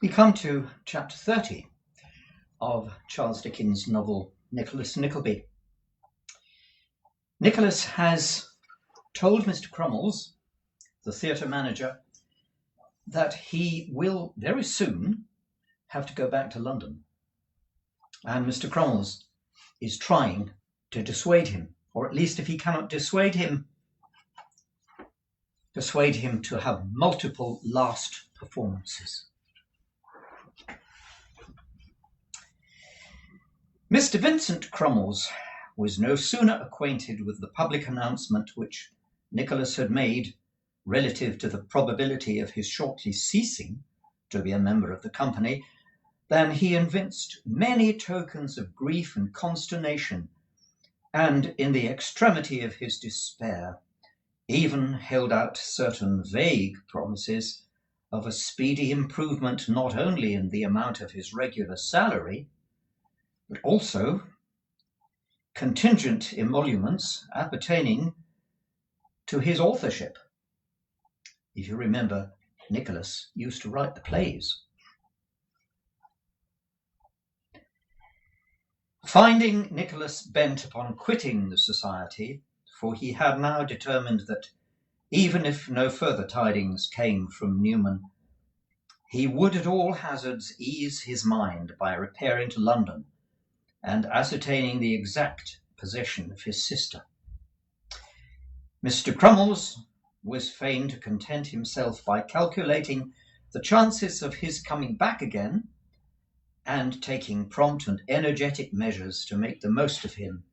We come to chapter 30 of Charles Dickens' novel Nicholas Nickleby. Nicholas has told Mr. Crummles, the theatre manager, that he will very soon have to go back to London. And Mr. Crummles is trying to dissuade him, or at least if he cannot dissuade him, persuade him to have multiple last performances. Mr. Vincent Crummles was no sooner acquainted with the public announcement which Nicholas had made relative to the probability of his shortly ceasing to be a member of the company than he evinced many tokens of grief and consternation, and in the extremity of his despair even held out certain vague promises of a speedy improvement not only in the amount of his regular salary, but also contingent emoluments appertaining to his authorship. If you remember, Nicholas used to write the plays. Finding Nicholas bent upon quitting the society, for he had now determined that even if no further tidings came from Newman, he would at all hazards ease his mind by repairing to London and ascertaining the exact position of his sister. Mr. Crummles was fain to content himself by calculating the chances of his coming back again and taking prompt and energetic measures to make the most of him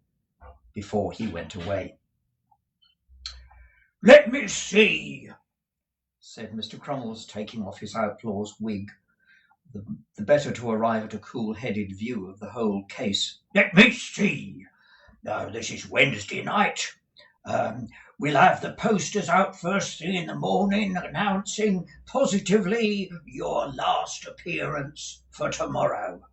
before he went away. "Let me see," said Mr. Crummles, taking off his outlaw's wig, the better to arrive at a cool-headed view of the whole case. "Let me see. This is Wednesday night. We'll have the posters out first thing in the morning announcing positively your last appearance for tomorrow."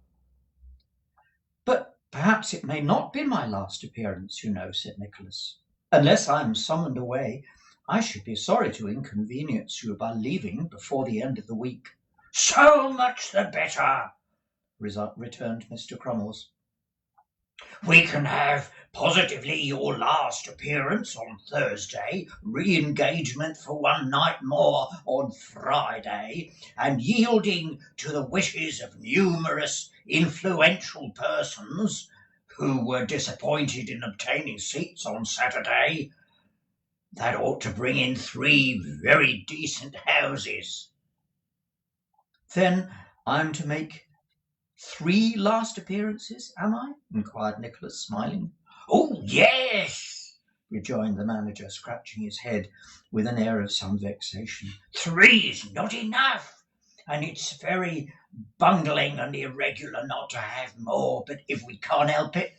"But perhaps it may not be my last appearance, you know," said Nicholas. "Unless I am summoned away, I should be sorry to inconvenience you by leaving before the end of the week." "So much the better," returned Mr. Crummles. "We can have positively your last appearance on Thursday, re-engagement for one night more on Friday, and yielding to the wishes of numerous influential persons who were disappointed in obtaining seats on Saturday. That ought to bring in 3 very decent houses." "Then I'm to make 3 last appearances, am I?" inquired Nicholas, smiling. "Oh, yes," rejoined the manager, scratching his head with an air of some vexation. 3's not enough, and it's very bungling and irregular not to have more, but if we can't help it,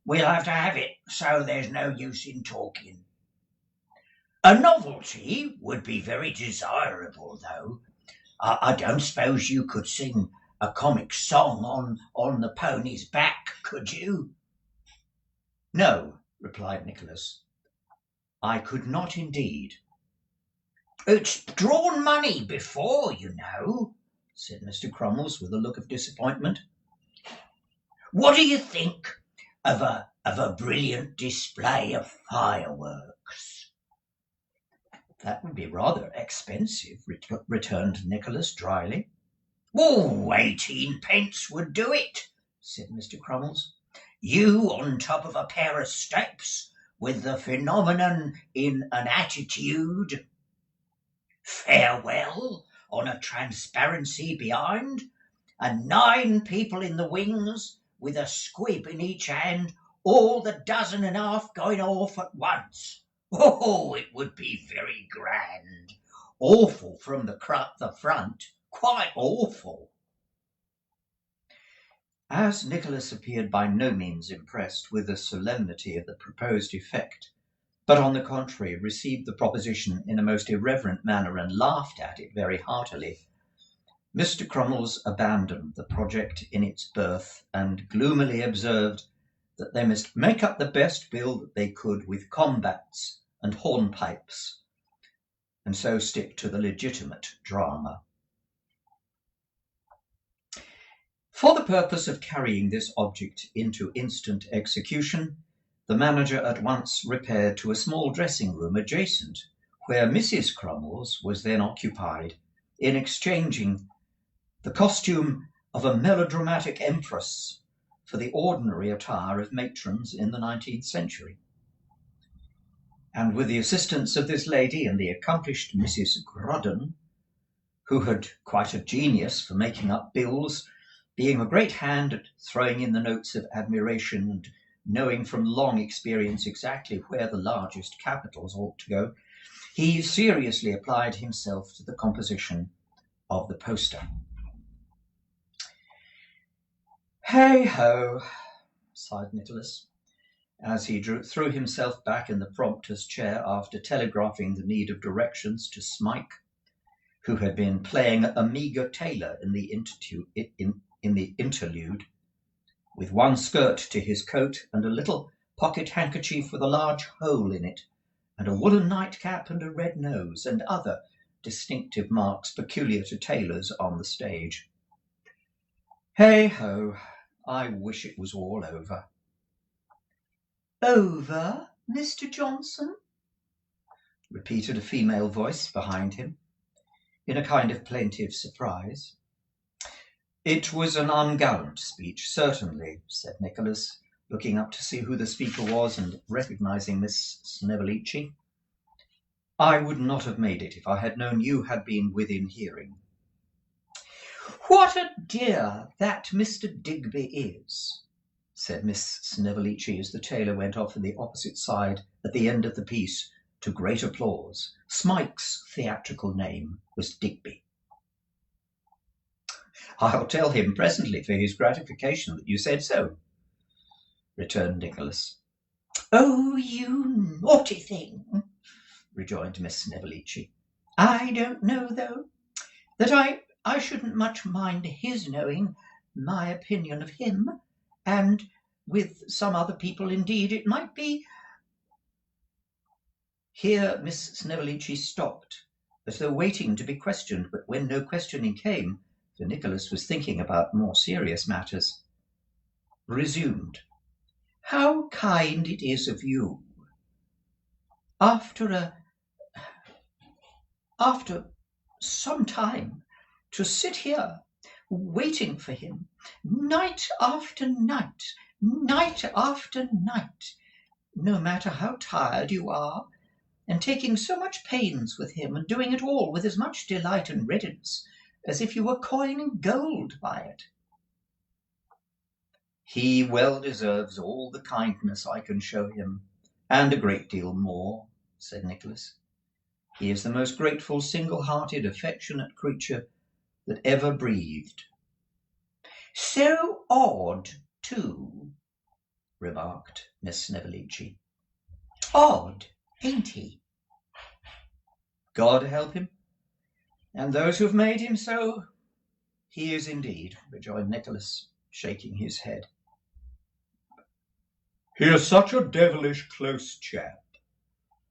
we'll have to have it, so there's no use in talking. A novelty would be very desirable, though. I don't suppose you could sing a comic song on the pony's back, could you?" "No," replied Nicholas, "I could not indeed." "It's drawn money before, you know," said Mr. Crummles with a look of disappointment. "What do you think of a brilliant display of fireworks?" "That would be rather expensive," returned Nicholas dryly. "Oh, 18 pence would do it," said Mr. Crummles. "You on top of a pair of steps with the phenomenon in an attitude, farewell on a transparency behind, and 9 people in the wings with a squib in each hand, all the 12.5 going off at once. Oh, it would be very grand. Awful from the front, quite awful." As Nicholas appeared by no means impressed with the solemnity of the proposed effect, but on the contrary received the proposition in a most irreverent manner and laughed at it very heartily, Mr. Crummles abandoned the project in its birth and gloomily observed that they must make up the best bill that they could with combats and hornpipes, and so stick to the legitimate drama. For the purpose of carrying this object into instant execution, the manager at once repaired to a small dressing-room adjacent, where Mrs. Crummles was then occupied in exchanging the costume of a melodramatic empress for the ordinary attire of matrons in the 19th century. And with the assistance of this lady and the accomplished Mrs. Grudden, who had quite a genius for making up bills, being a great hand at throwing in the notes of admiration and knowing from long experience exactly where the largest capitals ought to go, he seriously applied himself to the composition of the poster. "Hey-ho," sighed Nicholas, as he threw himself back in the prompter's chair after telegraphing the need of directions to Smike, who had been playing a meagre tailor in the interlude, with one skirt to his coat and a little pocket handkerchief with a large hole in it, and a woolen nightcap and a red nose, and other distinctive marks peculiar to tailors on the stage. "Hey-ho, I wish it was all over." "Over, Mr. Johnson?" repeated a female voice behind him, in a kind of plaintive surprise. "It was an ungallant speech, certainly," said Nicholas, looking up to see who the speaker was and recognizing Miss Snevellicci. "I would not have made it if I had known you had been within hearing." "What a dear that Mr. Digby is," said Miss Snevellicci as the tailor went off on the opposite side at the end of the piece, to great applause. Smike's theatrical name was Digby. "I'll tell him presently for his gratification that you said so," returned Nicholas. "Oh, you naughty thing," rejoined Miss Snevellicci. "I don't know, though, that I shouldn't much mind his knowing my opinion of him, and with some other people, indeed, it might be—" Here Miss Snevellicci stopped, as though waiting to be questioned, but when no questioning came, for Nicholas was thinking about more serious matters, resumed. "How kind it is of you, after some time, to sit here waiting for him, night after night, night after night, no matter how tired you are, and taking so much pains with him, and doing it all with as much delight and readiness as if you were coining gold by it." "He well deserves all the kindness I can show him, and a great deal more," said Nicholas. "He is the most grateful, single-hearted, affectionate creature that ever breathed." "So odd, too," remarked Miss Snevellicci. "Odd, ain't he?" "God help him, and those who've made him so. He is indeed," rejoined Nicholas, shaking his head. "He is such a devilish close chap,"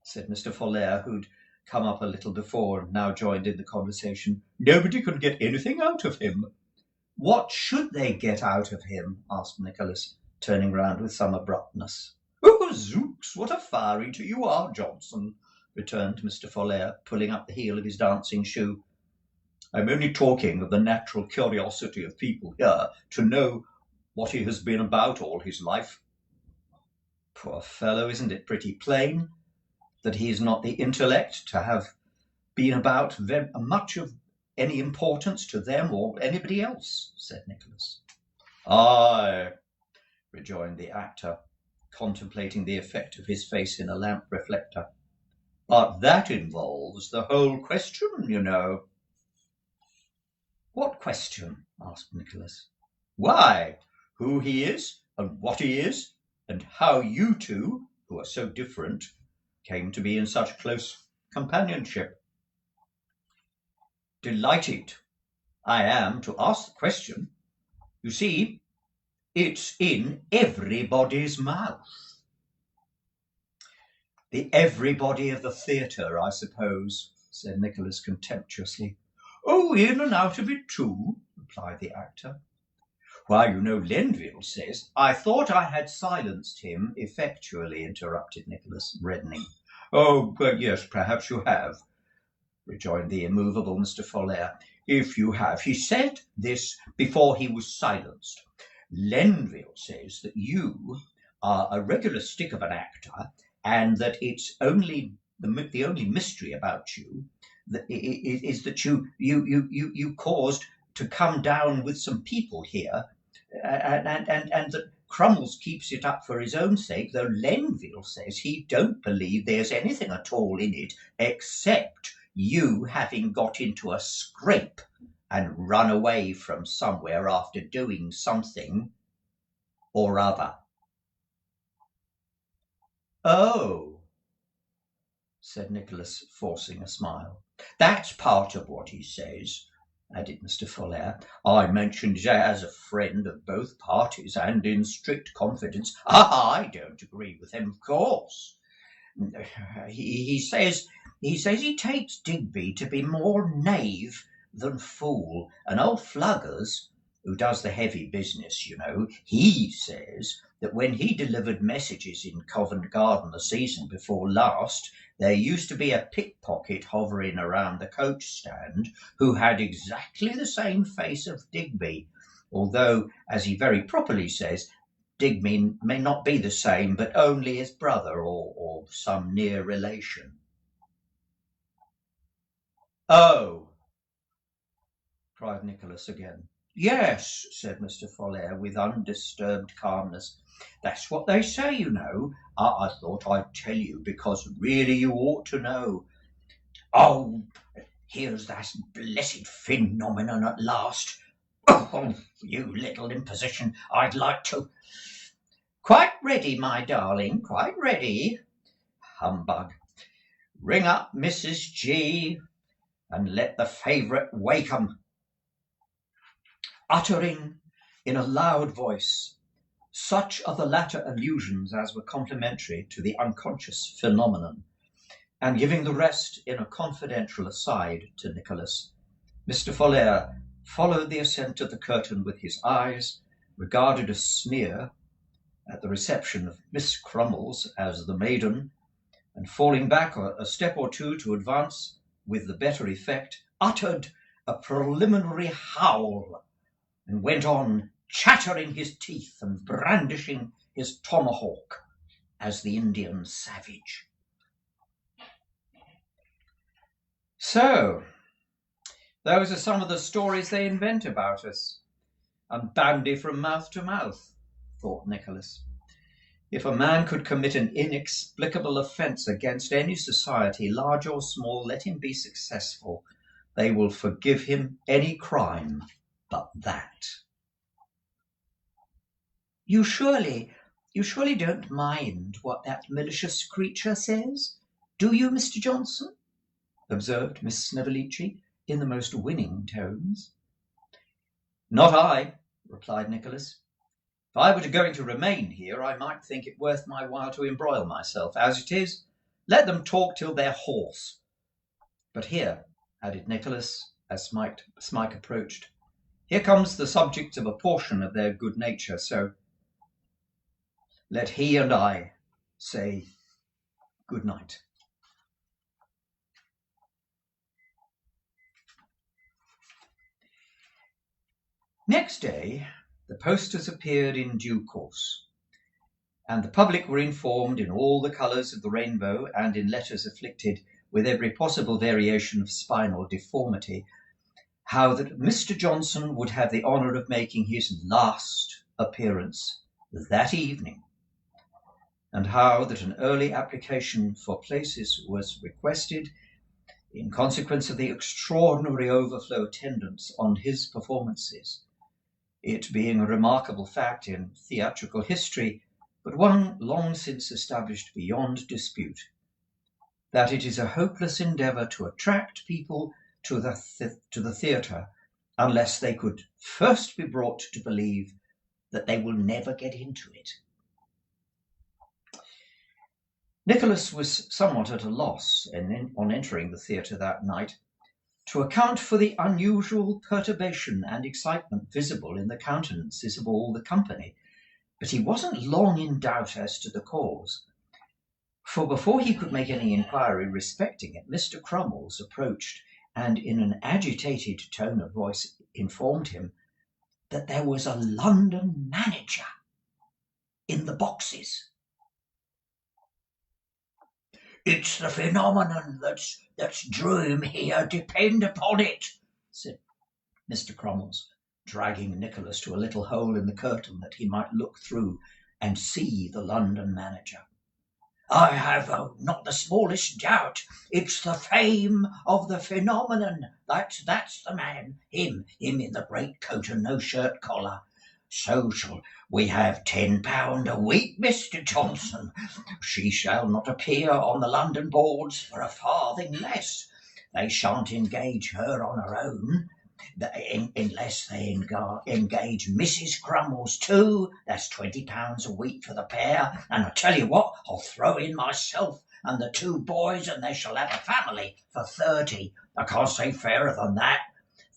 said Mr. Folair, who'd come up a little before and now joined in the conversation. "Nobody can get anything out of him." "What should they get out of him?" asked Nicholas, turning round with some abruptness. "Oh, zooks, what a fire eater you are, Johnson," returned Mr. Folair, pulling up the heel of his dancing shoe. "I'm only talking of the natural curiosity of people here to know what he has been about all his life." "Poor fellow, isn't it pretty plain that he is not the intellect to have been about very much of any importance to them or anybody else?" said Nicholas. "Aye," rejoined the actor, contemplating the effect of his face in a lamp reflector. "But that involves the whole question, you know." "What question?" asked Nicholas. "Why, who he is, and what he is, and how you two, who are so different, came to be in such close companionship." "Delighted I am to ask the question. You see, it's in everybody's mouth." "The everybody of the theatre, I suppose," said Nicholas contemptuously. "Oh, in and out of it too," replied the actor. Why, you know, Lenville says— I thought I had silenced him effectually, interrupted Nicholas, reddening. Oh, but yes, perhaps you have, rejoined the immovable Mr. Folair. If you have. He said this before he was silenced. Lenville says that you are a regular stick of an actor, and that it's only the only mystery about you is that you caused to come down with some people here, and that Crummles keeps it up for his own sake, though Lenville says he don't believe there's anything at all in it except you having got into a scrape and run away from somewhere after doing something or other. Oh, said Nicholas, forcing a smile. That's part of what he says, added Mr. Folair. I mentioned it as a friend of both parties and in strict confidence. I don't agree with him, of course. He says he takes Digby to be more knave than fool, and old Fluggers, who does the heavy business, you know, he says that when he delivered messages in Covent Garden the season before last, there used to be a pickpocket hovering around the coach stand who had exactly the same face of Digby, although, as he very properly says, Digby may not be the same, but only his brother or some near relation. Oh, cried Nicholas again. Yes, said Mr. Folair with undisturbed calmness. That's what they say, you know. I thought I'd tell you, because really you ought to know. Oh, here's that blessed phenomenon at last. Oh, you little imposition, I'd like to— Quite ready, my darling, quite ready. Humbug. Ring up Mrs. G, and let the favourite wake 'em. Uttering in a loud voice such of the latter allusions as were complimentary to the unconscious phenomenon, and giving the rest in a confidential aside to Nicholas, Mr. Folair followed the ascent of the curtain with his eyes, regarded a sneer at the reception of Miss Crummles as the maiden, and falling back a step or two to advance with the better effect, uttered a preliminary howl, and went on chattering his teeth and brandishing his tomahawk as the Indian savage. So, those are some of the stories they invent about us, and bandy from mouth to mouth, thought Nicholas. If a man could commit an inexplicable offence against any society, large or small, let him be successful. They will forgive him any crime but that. You surely don't mind what that malicious creature says, do you, Mr. Johnson? Observed Miss Snevellicci in the most winning tones. Not I, replied Nicholas. If I were going to remain here, I might think it worth my while to embroil myself. As it is, let them talk till they're hoarse. But here, added Nicholas, as Smike approached, here comes the subject of a portion of their good nature, so let he and I say good night. Next day, the posters appeared in due course, and the public were informed in all the colours of the rainbow and in letters afflicted with every possible variation of spinal deformity, how that Mr. Johnson would have the honour of making his last appearance that evening, and how that an early application for places was requested in consequence of the extraordinary overflow attendance on his performances, it being a remarkable fact in theatrical history, but one long since established beyond dispute, that it is a hopeless endeavour to attract people to the theatre unless they could first be brought to believe that they will never get into it. Nicholas was somewhat at a loss on entering the theatre that night to account for the unusual perturbation and excitement visible in the countenances of all the company, but he wasn't long in doubt as to the cause, for before he could make any inquiry respecting it, Mr. Crummles approached and in an agitated tone of voice informed him that there was a London manager in the boxes. "It's the phenomenon that's drew him here, depend upon it," said Mr. Crummles, dragging Nicholas to a little hole in the curtain that he might look through and see the London manager. "I have not the smallest doubt it's the fame of the phenomenon. That's the man, him in the greatcoat and no shirt collar. So shall we have £10 a week, Mr. Johnson. She shall not appear on the London boards for a farthing less. They shan't engage her on her own, unless they engage Mrs. Crummles too. That's £20 a week for the pair, and I tell you what, I'll throw in myself and the 2 boys, and they shall have a family for 30. I can't say fairer than that.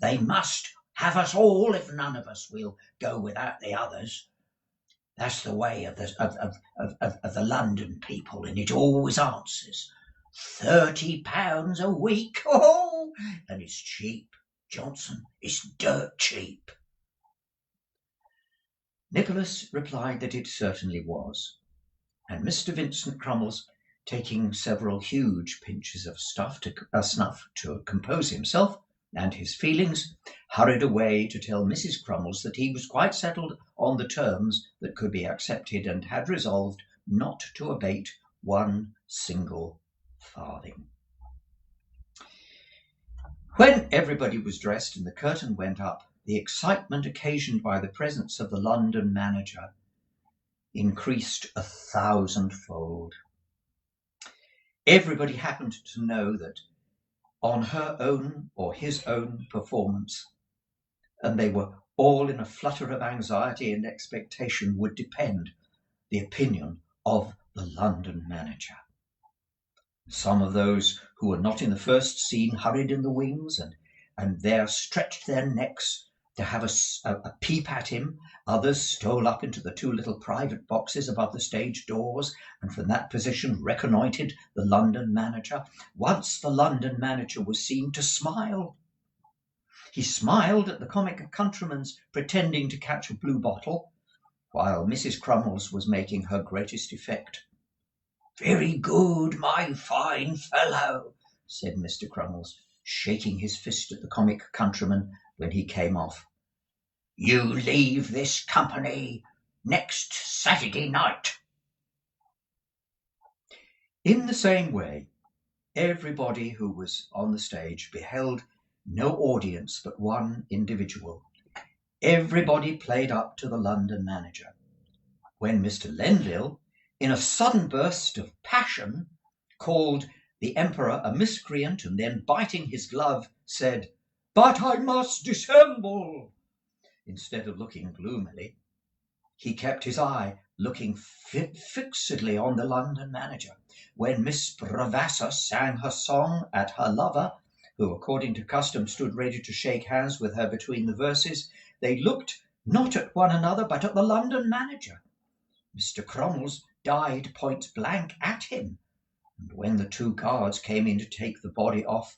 They must have us all, if none of us will go without the others. That's the way of the London people, and it always answers. £30 a week, oh, and it's cheap, Johnson, it's dirt cheap." Nicholas replied that it certainly was, and Mr. Vincent Crummles, taking several huge pinches of snuff to compose himself and his feelings, hurried away to tell Mrs. Crummles that he was quite settled on the terms that could be accepted and had resolved not to abate 1 single farthing. When everybody was dressed and the curtain went up, the excitement occasioned by the presence of the London manager increased 1,000-fold. Everybody happened to know that on her own or his own performance, and they were all in a flutter of anxiety and expectation, would depend the opinion of the London manager. Some of those who were not in the first scene hurried in the wings and there stretched their necks to have a peep at him. Others stole up into the 2 little private boxes above the stage doors, and from that position reconnoitred the London manager. Once the London manager was seen to smile. He smiled at the comic countryman's pretending to catch a blue bottle, while Mrs. Crummles was making her greatest effect. "Very good, my fine fellow," said Mr. Crummles, shaking his fist at the comic countryman when he came off. "You leave this company next Saturday night." In the same way, everybody who was on the stage beheld no audience but one individual. Everybody played up to the London manager. When Mr. Lenville, in a sudden burst of passion, called the Emperor a miscreant, and then, biting his glove, said, "But I must dissemble," instead of looking gloomily, he kept his eye looking fixedly on the London manager. When Miss Bravassa sang her song at her lover, who, according to custom, stood ready to shake hands with her between the verses, they looked not at one another but at the London manager. Mr. Crummles died point blank at him, and when the 2 guards came in to take the body off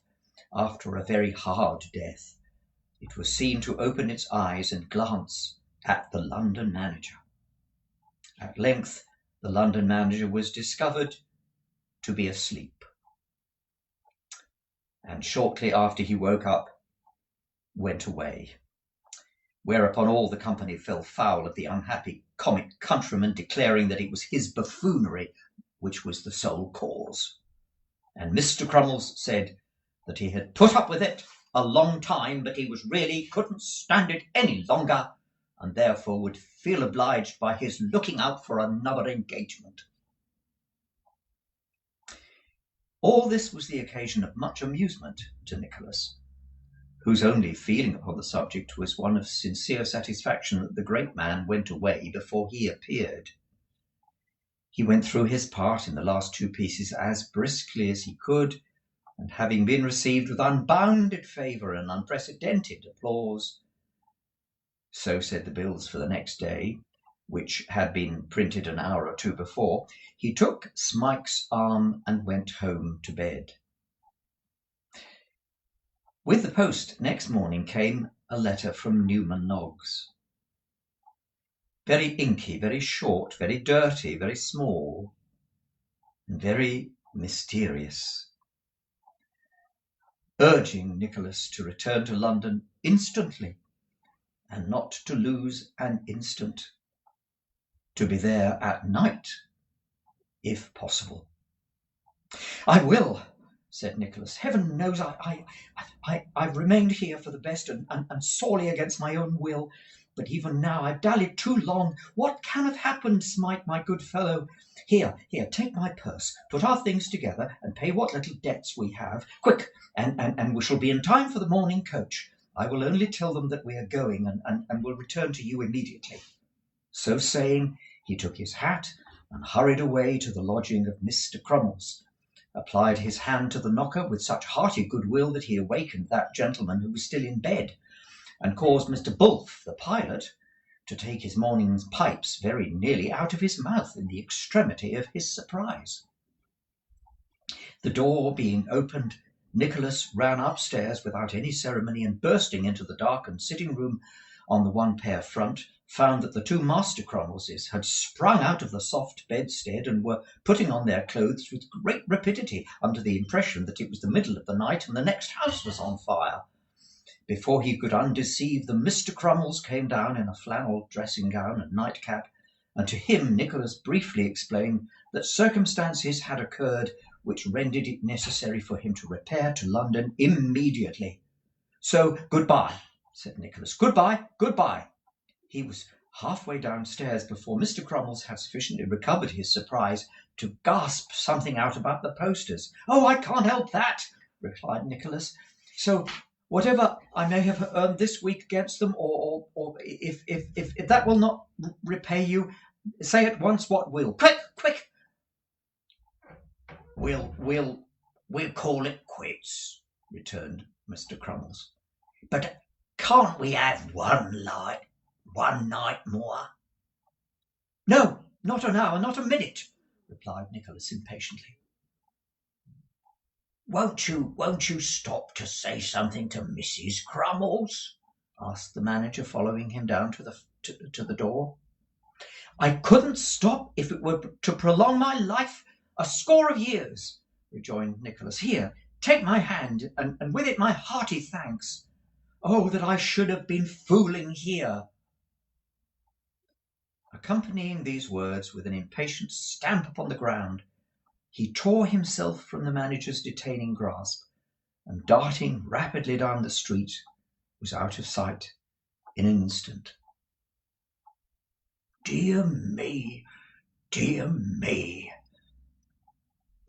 after a very hard death, it was seen to open its eyes and glance at the London manager. At length the London manager was discovered to be asleep, and shortly after he woke up, went away, whereupon all the company fell foul of the unhappy comic countryman, declaring that it was his buffoonery which was the sole cause. And Mr. Crummles said that he had put up with it a long time, but he was really couldn't stand it any longer, and therefore would feel obliged by his looking out for another engagement. All this was the occasion of much amusement to Nicholas, whose only feeling upon the subject was one of sincere satisfaction that the great man went away before he appeared. He went through his part in the last 2 pieces as briskly as he could, and having been received with unbounded favour and unprecedented applause, so said the bills for the next day, which had been printed an hour or two before, he took Smike's arm and went home to bed. With the post next morning came a letter from Newman Noggs. Very inky, very short, very dirty, very small, and very mysterious, urging Nicholas to return to London instantly and not to lose an instant, to be there at night, if possible. "I will," said Nicholas. "Heaven knows I've remained here for the best and sorely against my own will. But even now I've dallied too long. What can have happened, Smike, my good fellow? Here, take my purse, put our things together, and pay what little debts we have. Quick, and we shall be in time for the morning coach. I will only tell them that we are going, and will return to you immediately." So saying, he took his hat and hurried away to the lodging of Mr. Crummles, applied his hand to the knocker with such hearty goodwill that he awakened that gentleman who was still in bed, and caused Mr. Bulph, the pilot, to take his morning's pipes very nearly out of his mouth in the extremity of his surprise. The door being opened, Nicholas ran upstairs without any ceremony, and bursting into the darkened sitting-room on the one-pair front, found that the two Master Crummleses had sprung out of the soft bedstead and were putting on their clothes with great rapidity, under the impression that it was the middle of the night and the next house was on fire. Before he could undeceive them, Mr. Crummles came down in a flannel dressing-gown and nightcap, and to him Nicholas briefly explained that circumstances had occurred which rendered it necessary for him to repair to London immediately. "So good-bye," said Nicholas. Goodbye. He was half-way downstairs before Mr. Crummles had sufficiently recovered his surprise to gasp something out about the posters. "Oh, I can't help that," replied Nicholas. "So whatever I may have earned this week against them, or if that will not repay you, say at once what will. Quick!" We'll call it quits," returned Mr. Crummles. "But can't we have one night more?" "No, not an hour, not a minute," replied Nicholas impatiently. Won't you stop to say something to Mrs. Crummles?" asked the manager, following him down to the door. "I couldn't stop if it were to prolong my life a score of years," rejoined Nicholas. "Here, take my hand, and with it my hearty thanks. Oh, that I should have been fooling here!" Accompanying these words with an impatient stamp upon the ground, he tore himself from the manager's detaining grasp, and darting rapidly down the street, was out of sight in an instant. Dear me,"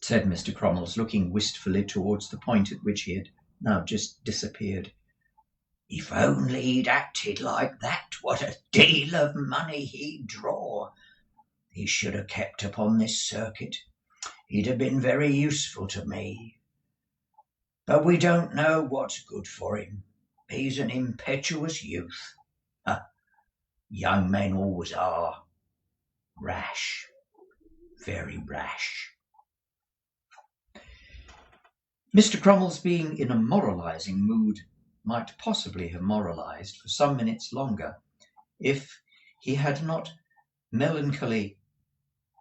said Mr. Crummles, looking wistfully towards the point at which he had now just disappeared. "If only he'd acted like that, what a deal of money he'd draw! He should have kept upon this circuit. He'd have been very useful to me. But we don't know what's good for him. He's an impetuous youth. Young men always are. Rash, very rash." Mr. Crummles, being in a moralizing mood, might possibly have moralized for some minutes longer, if he had not melancholy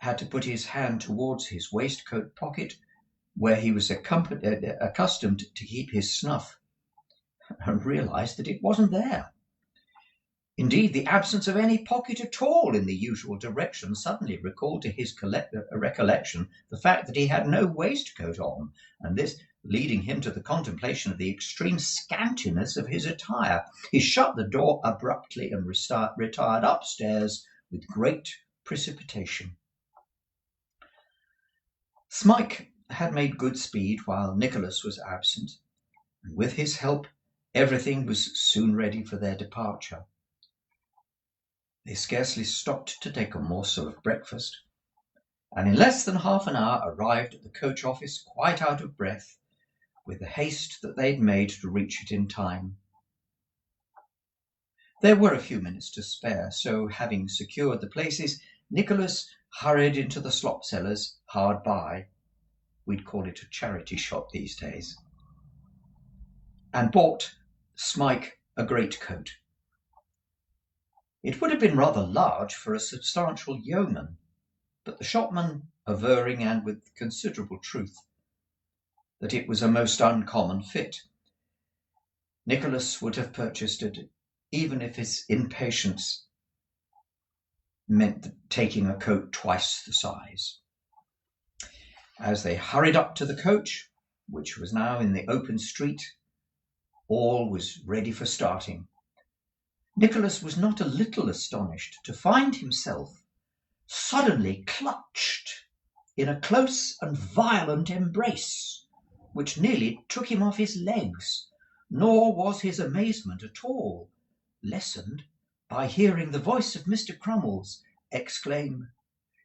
had to put his hand towards his waistcoat pocket, where he was accustomed to keep his snuff, and realized that it wasn't there. Indeed, the absence of any pocket at all in the usual direction suddenly recalled to his recollection the fact that he had no waistcoat on, and this leading him to the contemplation of the extreme scantiness of his attire, he shut the door abruptly and retired upstairs with great precipitation. Smike had made good speed while Nicholas was absent, and with his help everything was soon ready for their departure. They scarcely stopped to take a morsel of breakfast, and in less than half an hour arrived at the coach office quite out of breath, with the haste that they'd made to reach it in time. There were a few minutes to spare, so having secured the places, Nicholas hurried into the slop seller's hard by, we'd call it a charity shop these days, and bought Smike a greatcoat. It would have been rather large for a substantial yeoman, but the shopman averring, and with considerable truth, that it was a most uncommon fit, Nicholas would have purchased it, even if his impatience meant taking a coat twice the size. As they hurried up to the coach, which was now in the open street, all was ready for starting. Nicholas was not a little astonished to find himself suddenly clutched in a close and violent embrace, which nearly took him off his legs, nor was his amazement at all lessened by hearing the voice of Mr. Crummles exclaim,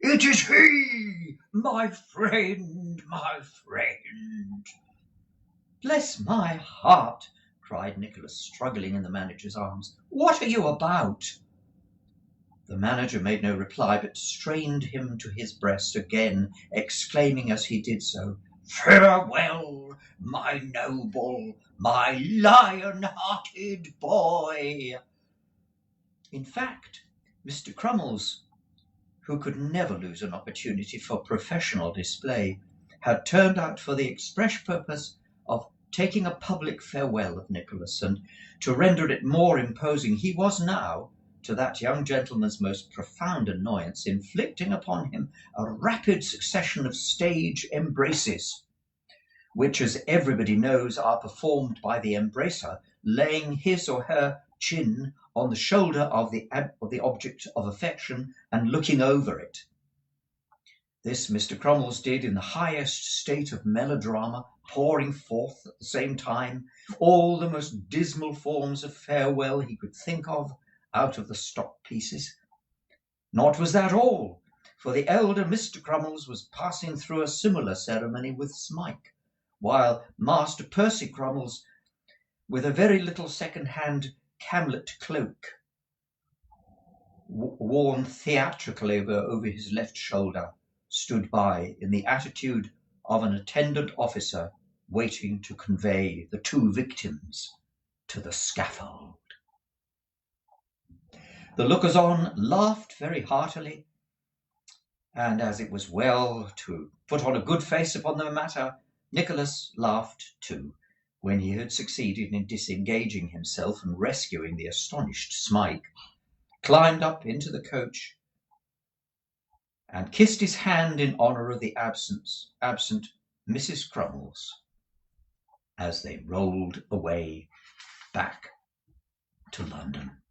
"It is he, my friend, my friend!" "Bless my heart!" cried Nicholas, struggling in the manager's arms. "What are you about?" The manager made no reply, but strained him to his breast, again exclaiming as he did so, "Farewell, my noble, my lion-hearted boy!" In fact, Mr. Crummles, who could never lose an opportunity for professional display, had turned out for the express purpose of taking a public farewell of Nicholas, and to render it more imposing, he was now, to that young gentleman's most profound annoyance, inflicting upon him a rapid succession of stage embraces, which, as everybody knows, are performed by the embracer laying his or her chin on the shoulder of the object of affection and looking over it. This Mr. Crummles did in the highest state of melodrama, pouring forth at the same time all the most dismal forms of farewell he could think of out of the stock pieces. Nor was that all, for the elder Mr. Crummles was passing through a similar ceremony with Smike, while Master Percy Crummles, with a very little second-hand camlet cloak worn theatrically over his left shoulder, stood by in the attitude of an attendant officer waiting to convey the two victims to the scaffold. The lookers-on laughed very heartily, and as it was well to put on a good face upon the matter, Nicholas laughed too, when he had succeeded in disengaging himself and rescuing the astonished Smike, climbed up into the coach, and kissed his hand in honour of the absent Mrs. Crummles as they rolled away back to London.